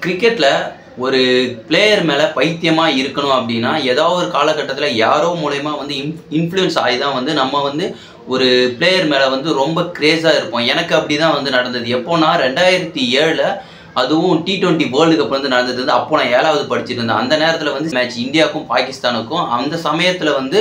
கிரிக்கெட்ல ஒரு பிளேயர் மேல பைத்தியமா இருக்கணும் அப்படின்னா ஏதாவது ஒரு காலகட்டத்தில் யாரோ மூலமா வந்து இன்ஃப்ளூயன்ஸ் ஆகி தான் வந்து நம்ம வந்து ஒரு பிளேயர் மேல வந்து ரொம்ப கிரேஸா இருப்போம். எனக்கு அப்படிதான் வந்து நடந்தது. எப்போனா 2007 அதுவும் T20 வேர்ல்டு கப் வந்து நடந்தது வந்து அப்போ நான் 7வது படிச்சுட்டு இருந்தேன். அந்த நேரத்தில் வந்து மேட்ச் இந்தியாவுக்கும் பாகிஸ்தானுக்கும். அந்த சமயத்தில் வந்து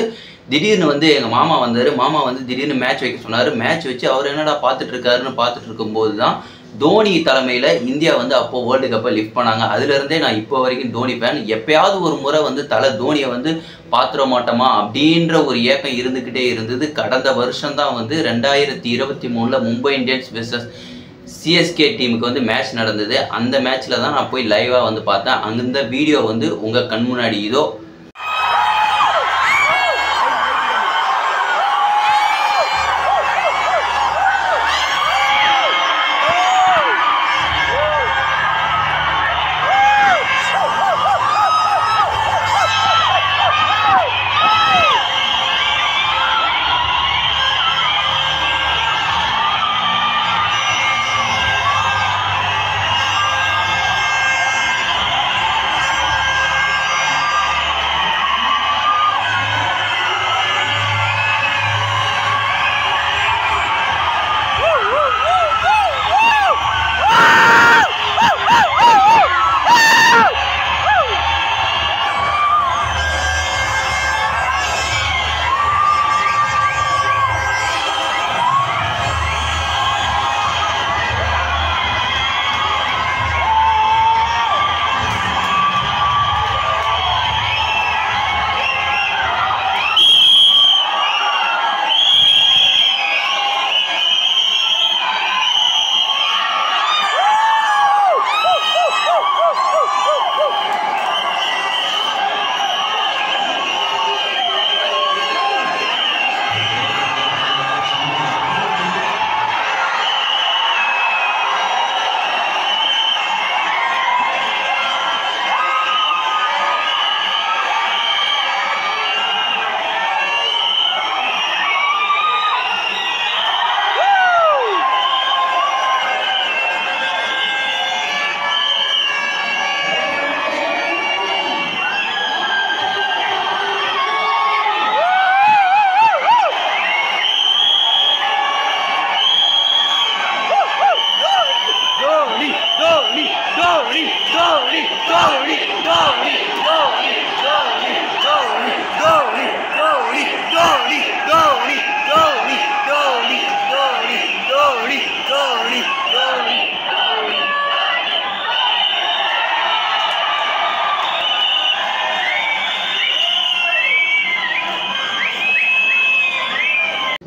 திடீர்னு வந்து எங்கள் மாமா வந்தார். மாமா வந்து திடீர்னு மேட்ச் வைக்க சொன்னார். மேட்ச் வச்சு அவர் என்னடா பார்த்துட்டு இருக்காருன்னு பார்த்துட்டு இருக்கும்போது தான் தோனி தலைமையில் இந்தியா வந்து அப்போ வேர்ல்டு கப்பை லிஃப்ட் பண்ணாங்க. அதுலேருந்தே நான் இப்போ வரைக்கும் தோனி ஃபேன். எப்பயாவது ஒரு முறை வந்து தோனியை வந்து பார்த்துட மாட்டோமா அப்படின்ற ஒரு ஏக்கம் இருந்துக்கிட்டே இருந்தது. கடந்த வருஷம் தான் வந்து 2023 மும்பை இந்தியன்ஸ் வெர்சஸ் சிஎஸ்கே டீமுக்கு வந்து மேட்ச் நடந்தது. அந்த மேட்ச்சில் தான் நான் போய் லைவாக வந்து பார்த்தேன். அந்த வீடியோ வந்து உங்கள் கண் முன்னாடி இதோ.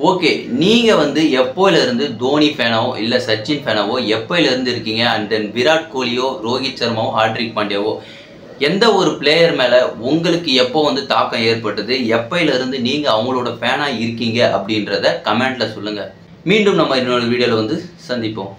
ஓகே, நீங்கள் வந்து எப்போயிலிருந்து தோனி ஃபேனாவோ இல்லை சச்சின் ஃபேனாவோ எப்போயிலிருந்து இருக்கீங்க? அண்ட் தென் விராட் கோலியோ ரோஹித் சர்மாவோ ஹார்திக் பாண்டியாவோ எந்த ஒரு பிளேயர் மேலே உங்களுக்கு எப்போ வந்து தாக்கம் ஏற்பட்டது? எப்போயிலிருந்து நீங்கள் அவங்களோட ஃபேனாக இருக்கீங்க அப்படின்றத கமெண்ட்டில் சொல்லுங்கள். மீண்டும் நம்ம இன்னொரு வீடியோவில் வந்து சந்திப்போம்.